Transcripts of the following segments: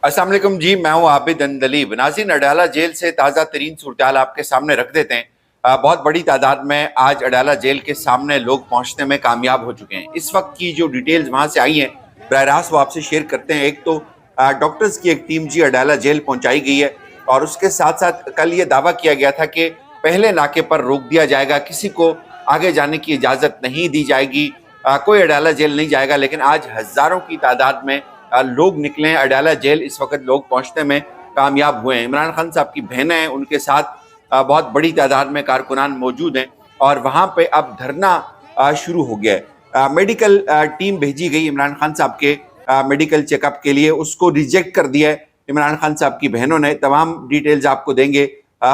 अस्सलाम वालेकुम जी, मैं हूं आबिद अंदलीब। नाज़रीन, अडाला जेल से ताज़ा तरीन सूरत-ए-हाल आपके सामने रख देते हैं। बहुत बड़ी तादाद में आज अडाला जेल के सामने लोग पहुंचने में कामयाब हो चुके हैं। इस वक्त की जो डिटेल्स वहां से आई हैं बराह रास्त वो आपसे शेयर करते हैं। एक तो डॉक्टर्स की एक टीम जी अडाला जेल पहुंचाई गई है और उसके साथ साथ कल ये दावा किया गया था कि पहले नाके पर रोक दिया जाएगा, किसी को आगे जाने की इजाज़त नहीं दी जाएगी, कोई अडाला जेल नहीं जाएगा। लेकिन आज हज़ारों की तादाद में लोग निकले हैं अडाला जेल। इस वक्त लोग पहुंचने में कामयाब हुए हैं। इमरान खान साहब की बहनें हैं, उनके साथ बहुत बड़ी तादाद में कारकुनान मौजूद हैं और वहाँ पे अब धरना शुरू हो गया है। मेडिकल टीम भेजी गई इमरान खान साहब के मेडिकल चेकअप के लिए, उसको रिजेक्ट कर दिया है इमरान खान साहब की बहनों ने। तमाम डिटेल्स आपको देंगे।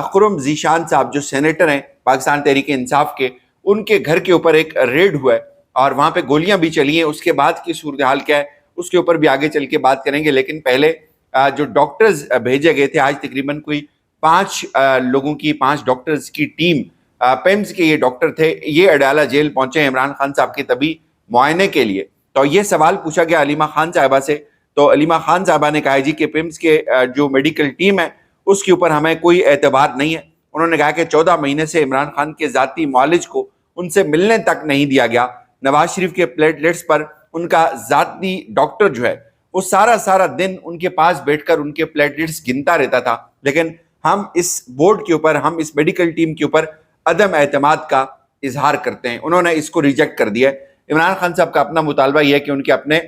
खुरम ज़ीशान साहब जो सेनेटर हैं पाकिस्तान तहरीक इंसाफ के, उनके घर के ऊपर एक रेड हुआ है और वहाँ पे गोलियां भी चली हैं। उसके बाद की सूरत हाल क्या है उसके ऊपर भी आगे चल के बात करेंगे। लेकिन पहले जो डॉक्टर्स भेजे गए थे, आज तकरीबन कोई 5 लोगों की 5 डॉक्टर्स की टीम, पेम्स के ये डॉक्टर थे, ये अडाला जेल पहुंचे हैं इमरान खान साहब के तबी मुआयने के लिए। तो ये सवाल पूछा गया अलीमा खान साहबा से, तो अलीमा खान साहबा ने कहा जी कि पेम्स के जो मेडिकल टीम है उसके ऊपर हमें कोई एतबार नहीं है। उन्होंने कहा कि 14 महीने से इमरान खान के ज़ाती मुआलिज को उनसे मिलने तक नहीं दिया गया। नवाज शरीफ के प्लेटलेट्स पर उनका ज़ाती डॉक्टर जो है वो सारा दिन उनके पास बैठकर उनके प्लेटलेट्स गिनता रहता था। लेकिन हम इस बोर्ड के ऊपर, हम इस मेडिकल टीम के ऊपर अदम एतमाद का इजहार करते हैं। उन्होंने इसको रिजेक्ट कर दिया। इमरान खान साहब का अपना मुतालबा यह है कि उनके अपने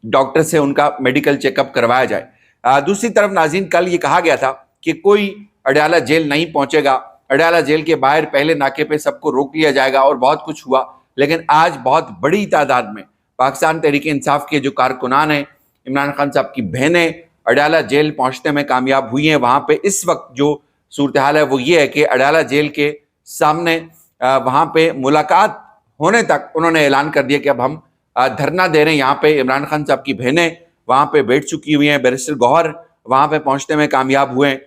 डॉक्टर से उनका मेडिकल चेकअप करवाया जाए। दूसरी तरफ नाज़रीन, कल ये कहा गया था कि कोई अडाला जेल नहीं पहुंचेगा, अडाला जेल के बाहर पहले नाके पे सबको रोक लिया जाएगा और बहुत कुछ हुआ। लेकिन आज बहुत बड़ी तादाद में पाकिस्तान तहरीक इंसाफ के जो कारकुनान हैं, इमरान खान साहब की बहनें अडाला जेल पहुंचने में कामयाब हुई हैं। वहाँ पे इस वक्त जो सूरत हाल है वो ये है कि अडाला जेल के सामने वहाँ पे मुलाकात होने तक उन्होंने ऐलान कर दिया कि अब हम धरना दे रहे हैं। यहाँ पे इमरान खान साहब की बहनें वहाँ पे बैठ चुकी हुई हैं। बैरिस्टर गौहर वहाँ पे पहुँचने में कामयाब हुए हैं।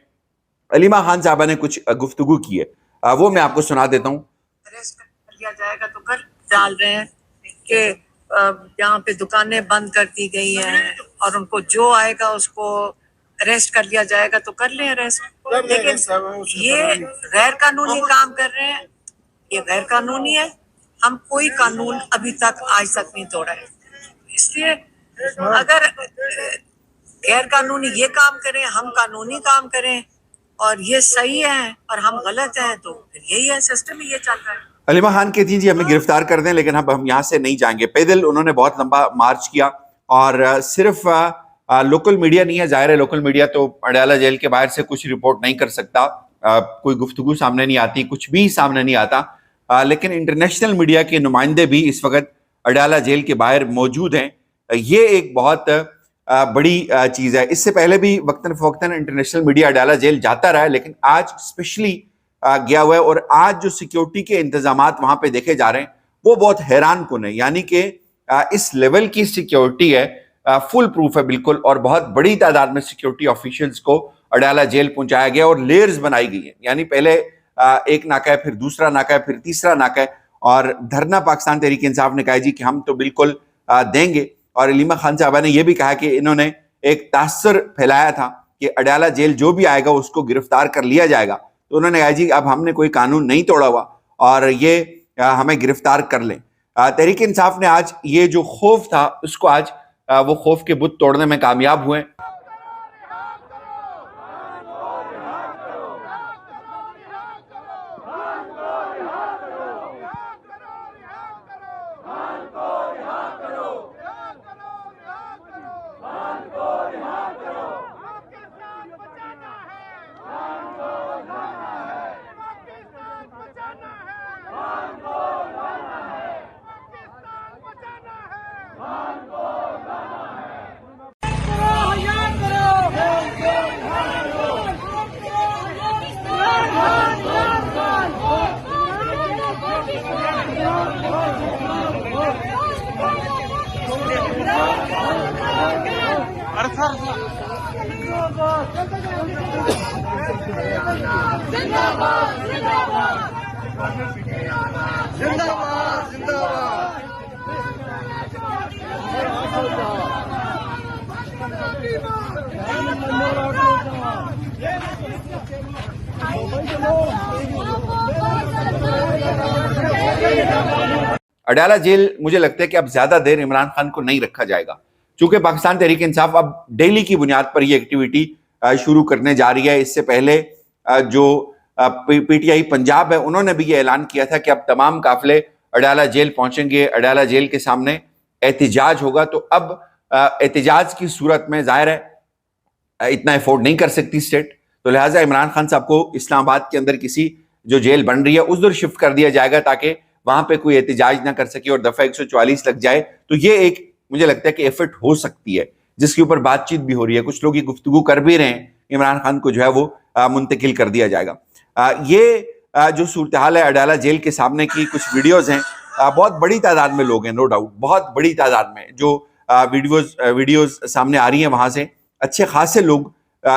अलीमा खान साहबा ने कुछ गुफ्तगू की है, वो मैं आपको सुना देता हूँ। अरेस्ट कर लिया जाएगा तो कर डाल रहे हैं कि यहाँ पे दुकानें बंद कर दी गई हैं और उनको जो आएगा उसको अरेस्ट कर लिया जाएगा तो कर लें अरेस्ट। लेकिन ये गैर कानूनी काम कर रहे हैं, ये गैर कानूनी है। हम कोई कानून अभी तक आज तक नहीं तोड़ा है। इसलिए अगर गैर कानूनी ये काम करें, हम कानूनी काम करें और ये सही है और हम गलत हैं, तो फिर यही है, सिस्टम ही ये चल रहा है। अलीमा खान कहती हैं जी हमें गिरफ्तार कर दें लेकिन अब हम यहाँ से नहीं जाएंगे। पैदल उन्होंने बहुत लंबा मार्च किया और सिर्फ लोकल मीडिया नहीं है, जाहिर है लोकल मीडिया तो अडाला जेल के बाहर से कुछ रिपोर्ट नहीं कर सकता, कोई गुफ्तगू सामने नहीं आती, कुछ भी सामने नहीं आता। लेकिन इंटरनेशनल मीडिया के नुमाइंदे भी इस वक्त अडाला जेल के बाहर मौजूद हैं। ये एक बहुत बड़ी चीज़ है। इससे पहले भी वक्तन फ़वक्तन इंटरनेशनल मीडिया अडाला जेल जाता रहा है, लेकिन आज स्पेशली गया हुआ है और आज जो सिक्योरिटी के इंतजामात वहाँ पे देखे जा रहे हैं वो बहुत हैरान कुन है। यानी कि इस लेवल की सिक्योरिटी है, फुल प्रूफ है बिल्कुल, और बहुत बड़ी तादाद में सिक्योरिटी ऑफिशियल्स को अडाला जेल पहुंचाया गया और लेयर्स बनाई गई है। यानी पहले एक नाका है, फिर दूसरा नाका है, फिर तीसरा नाका है। और धरना पाकिस्तान तहरीक इंसाफ ने कहा जी कि हम तो बिल्कुल देंगे। और अलीमा खान साहबा ने यह भी कहा कि इन्होंने एक तासर फैलाया था कि अडाला जेल जो भी आएगा उसको गिरफ्तार कर लिया जाएगा। तो उन्होंने कहा जी अब हमने कोई कानून नहीं तोड़ा हुआ और ये हमें गिरफ्तार कर लें। तहरीक इंसाफ ने आज ये जो खौफ था उसको आज वो खौफ के बुत तोड़ने में कामयाब हुए। अडयाला जेल मुझे लगता है कि अब ज्यादा देर इमरान खान को नहीं रखा जाएगा, चूंकि पाकिस्तान तहरीक इंसाफ अब डेली की बुनियाद पर ये एक्टिविटी शुरू करने जा रही है। इससे पहले जो पीटीआई पंजाब है उन्होंने भी ये ऐलान किया था कि अब तमाम काफिले अडयाला जेल पहुंचेंगे, अडयाला जेल के सामने एहतिजाज होगा। तो अब एहतिजाज की सूरत में जाहिर है इतना अफोर्ड नहीं कर सकती स्टेट, तो लिहाजा इमरान खान साहब को इस्लामाबाद के अंदर किसी जो जेल बन रही है उधर शिफ्ट कर दिया जाएगा ताकि वहां पे कोई एहतिजाज ना कर सके और दफा 144 लग जाए। तो ये एक मुझे लगता है कि एफर्ट हो सकती है जिसके ऊपर बातचीत भी हो रही है, कुछ लोग ये गुफ्तगू कर भी रहे हैं, इमरान खान को जो है वो मुंतकिल कर दिया जाएगा। ये जो सूरत हाल है अडयाला जेल के सामने की कुछ वीडियोज हैं, बहुत बड़ी तादाद में लोग हैं, नो डाउट बहुत बड़ी तादाद में जो वीडियोज सामने आ रही हैं वहां से अच्छे खासे लोग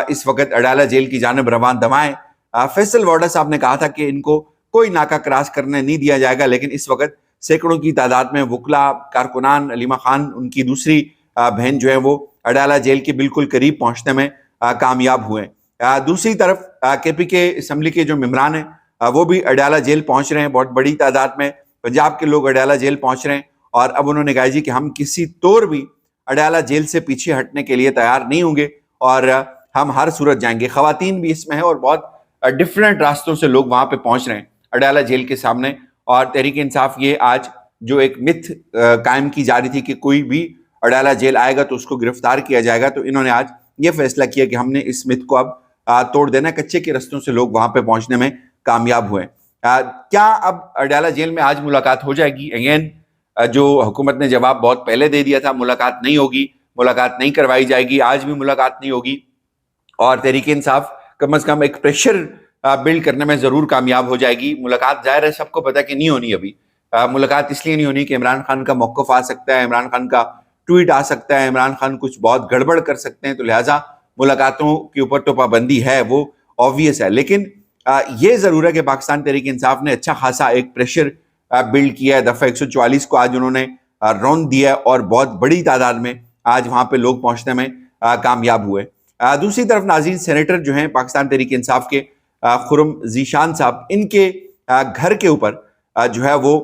इस वक्त अडयाला जेल की जानिब रवान दमाएं। फैसल वार्डर साहब ने कहा था कि इनको कोई नाका क्रॉस करने नहीं दिया जाएगा, लेकिन इस वक्त सैकड़ों की तादाद में वकला, कारकुनान, अलीमा खान उनकी दूसरी बहन जो है वो अडयाला जेल के बिल्कुल करीब पहुंचने में कामयाब हुए। दूसरी तरफ केपी के असम्बली के जो मेंबरान हैं वो भी अडयाला जेल पहुंच रहे हैं, बहुत बड़ी तादाद में पंजाब के लोग अडयाला जेल पहुंच रहे हैं। और अब उन्होंने कहा जी कि हम किसी तौर भी अडयाला जेल से पीछे हटने के लिए तैयार नहीं होंगे और हम हर सूरत जाएंगे। खवातीन भी इसमें है और बहुत डिफरेंट रास्तों से लोग वहां पे पहुंच रहे हैं अडयाला जेल के सामने। और तहरीक इंसाफ ये आज जो एक मिथ कायम की जा रही थी कि कोई भी अडयाला जेल आएगा तो उसको गिरफ्तार किया जाएगा, तो इन्होंने आज ये फैसला किया कि हमने इस मिथ को अब तोड़ देना। कच्चे के रस्तों से लोग वहां पे पहुंचने में कामयाब हुए। क्या अब अडयाला जेल में आज मुलाकात हो जाएगी? अगेन जो हुकूमत ने जवाब बहुत पहले दे दिया था, मुलाकात नहीं होगी, मुलाकात नहीं करवाई जाएगी, आज भी मुलाकात नहीं होगी। और तहरीक इंसाफ कम से कम एक प्रेशर बिल्ड करने में जरूर कामयाब हो जाएगी। मुलाकात जाहिर है सबको पता कि नहीं होनी अभी। मुलाकात इसलिए नहीं होनी कि इमरान खान का मौक़िफ़ आ सकता है, इमरान खान का ट्वीट आ सकता है, इमरान खान कुछ बहुत गड़बड़ कर सकते हैं, तो लिहाजा मुलाकातों के ऊपर तो पाबंदी है, वो ऑब्वियस है। लेकिन ये ज़रूर है कि पाकिस्तान तहरीक इंसाफ ने अच्छा खासा एक प्रेशर बिल्ड किया है। दफ़ा 144 को आज उन्होंने रौंद दिया और बहुत बड़ी तादाद में आज वहाँ पे लोग पहुँचने में कामयाब हुए। दूसरी तरफ नाज़रीन, सेनेटर जो हैं पाकिस्तान तहरीक इंसाफ के खुर्रम ज़ीशान साहब, इनके घर के ऊपर जो है वो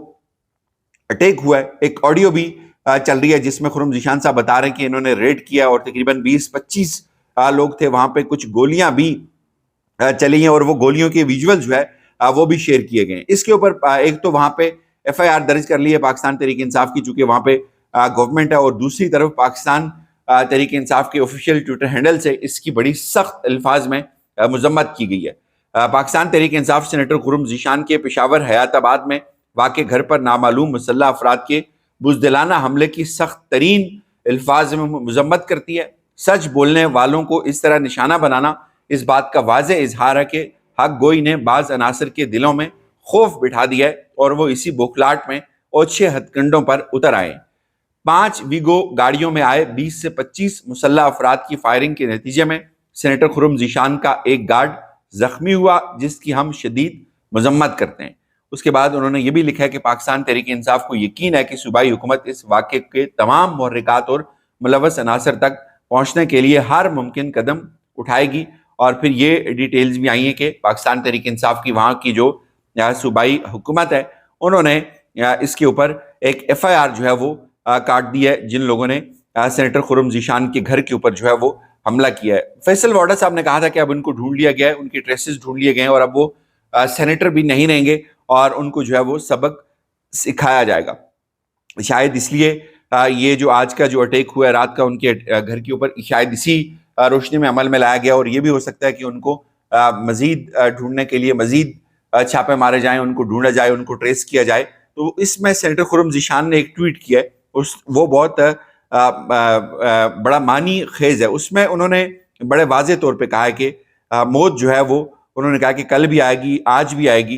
अटैक हुआ है। एक ऑडियो भी चल रही है जिसमें खुर्रम ज़ीशान साहब बता रहे हैं कि इन्होंने रेड किया और तकरीबन 20-25 लोग थे वहाँ पे, कुछ गोलियां भी चली हैं और वो गोलियों के विजुअल जो है वो भी शेयर किए गए। इसके ऊपर एक तो वहाँ पे FIR दर्ज कर ली है पाकिस्तान तहरीक इंसाफ की, चूंकि वहाँ पे गवर्नमेंट है, और दूसरी तरफ पाकिस्तान तहरीक इंसाफ के ऑफिशियल ट्विटर हैंडल से इसकी बड़ी सख्त अल्फाज में मजम्मत की गई है। पाकिस्तान तहरीक इंसाफ सेनेटर खुर्रम ज़ीशान के पेशावर हयाताबाद में वाक़े घर पर नामालूम मुसल्लह अफराद के बुज़दिलाना हमले की सख्त तरीन अल्फाज में मजम्मत करती है। सच बोलने वालों को इस तरह निशाना बनाना इस बात का वाज़े इजहार है कि हक गोई ने बाज़ अनासर के दिलों में खौफ बिठा दिया है और वो इसी बौखलाहट में ओछे हथकंडों पर उतर आए। 5 वीगो गाड़ियों में आए 20 से 25 मुसल्लह अफराद की फायरिंग के नतीजे में सेनेटर खुर्रम ज़ीशान का एक गार्ड जख्मी हुआ, जिसकी हम शदीद मजम्मत करते हैं। उसके बाद उन्होंने ये भी लिखा है कि पाकिस्तान तहरीक इंसाफ को यकीन है कि सूबाई हुकूमत इस वाक़े के तमाम मुहर्रिकात और मुलव्वस अनासर तक पहुँचने के लिए हर मुमकिन कदम उठाएगी। और फिर ये डिटेल्स भी आई हैं कि पाकिस्तान तहरीक इंसाफ की वहाँ की जो सूबाई हुकूमत है उन्होंने इसके ऊपर एक FIR जो है वो काट दी है जिन लोगों ने सेनेटर खुर्रम ज़ीशान के घर के ऊपर जो है वो हमला किया है। फैसल वार्डर साहब ने कहा था कि अब उनको ढूंढ लिया गया है, उनके ट्रेसेस ढूंढ लिए गए हैं और अब वो सेनेटर भी नहीं रहेंगे और उनको जो है वो सबक सिखाया जाएगा। शायद इसलिए ये जो आज का जो अटैक हुआ है रात का उनके घर के ऊपर, शायद इसी रोशनी में अमल में लाया गया। और ये भी हो सकता है कि उनको मजीद ढूंढने के लिए मजीद छापे मारे जाएं, उनको ढूंढा जाए, उनको ट्रेस किया जाए। तो इसमें सेनेटर खुर्रम ज़ीशान ने एक ट्वीट किया है, वो बहुत बड़ा मानी खेज है। उसमें उन्होंने बड़े वाज़े तौर पे कहा है कि मौत जो है वो, उन्होंने कहा कि कल भी आएगी, आज भी आएगी,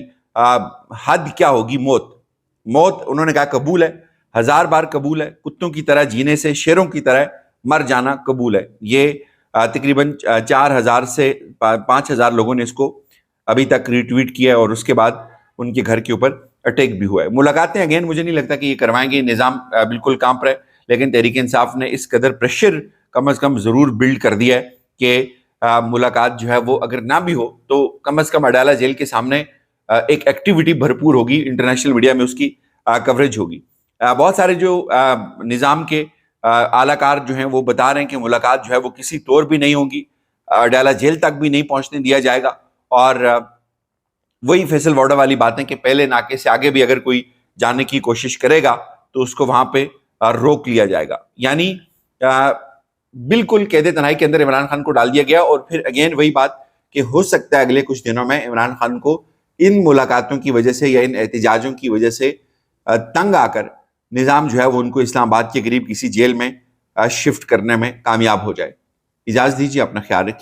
हद क्या होगी मौत उन्होंने कहा कबूल है, 1000 बार कबूल है, कुत्तों की तरह जीने से शेरों की तरह मर जाना कबूल है। ये तकरीबन 4000 से 5000 लोगों ने इसको अभी तक रीट्वीट किया है और उसके बाद उनके घर के ऊपर अटैक भी हुआ है। मुलाकातें अगेन मुझे नहीं लगता कि ये करवाएंगे, निज़ाम बिल्कुल कांप रहा है, लेकिन तहरीक इंसाफ ने इस कदर प्रेशर کم از کم ضرور بلڈ کر دیا ہے کہ ملاقات جو ہے وہ اگر نہ بھی ہو تو کم از کم اڈیالہ جیل کے سامنے ایک ایکٹیویٹی بھرپور ہوگی، انٹرنیشنل میڈیا میں اس کی کوریج ہوگی۔ بہت سارے جو نظام کے اعلیٰ کار جو ہیں وہ بتا رہے ہیں کہ ملاقات جو ہے وہ کسی طور بھی نہیں ہوگی، اڈیالہ جیل تک بھی نہیں پہنچنے دیا جائے گا، اور وہی فیصل وارڈا والی باتیں کہ پہلے ناکے سے آگے بھی اگر کوئی جانے کی کوشش کرے گا تو اس کو وہاں پہ روک لیا جائے گا۔ یعنی بالکل قید تنہائی کے اندر عمران خان کو ڈال دیا گیا، اور پھر اگین وہی بات کہ ہو سکتا ہے اگلے کچھ دنوں میں عمران خان کو ان ملاقاتوں کی وجہ سے یا ان احتجاجوں کی وجہ سے تنگ آ کر نظام جو ہے وہ ان کو اسلام آباد کے قریب کسی جیل میں شفٹ کرنے میں کامیاب ہو جائے۔ اجازت دیجیے، اپنا خیال رکھیے۔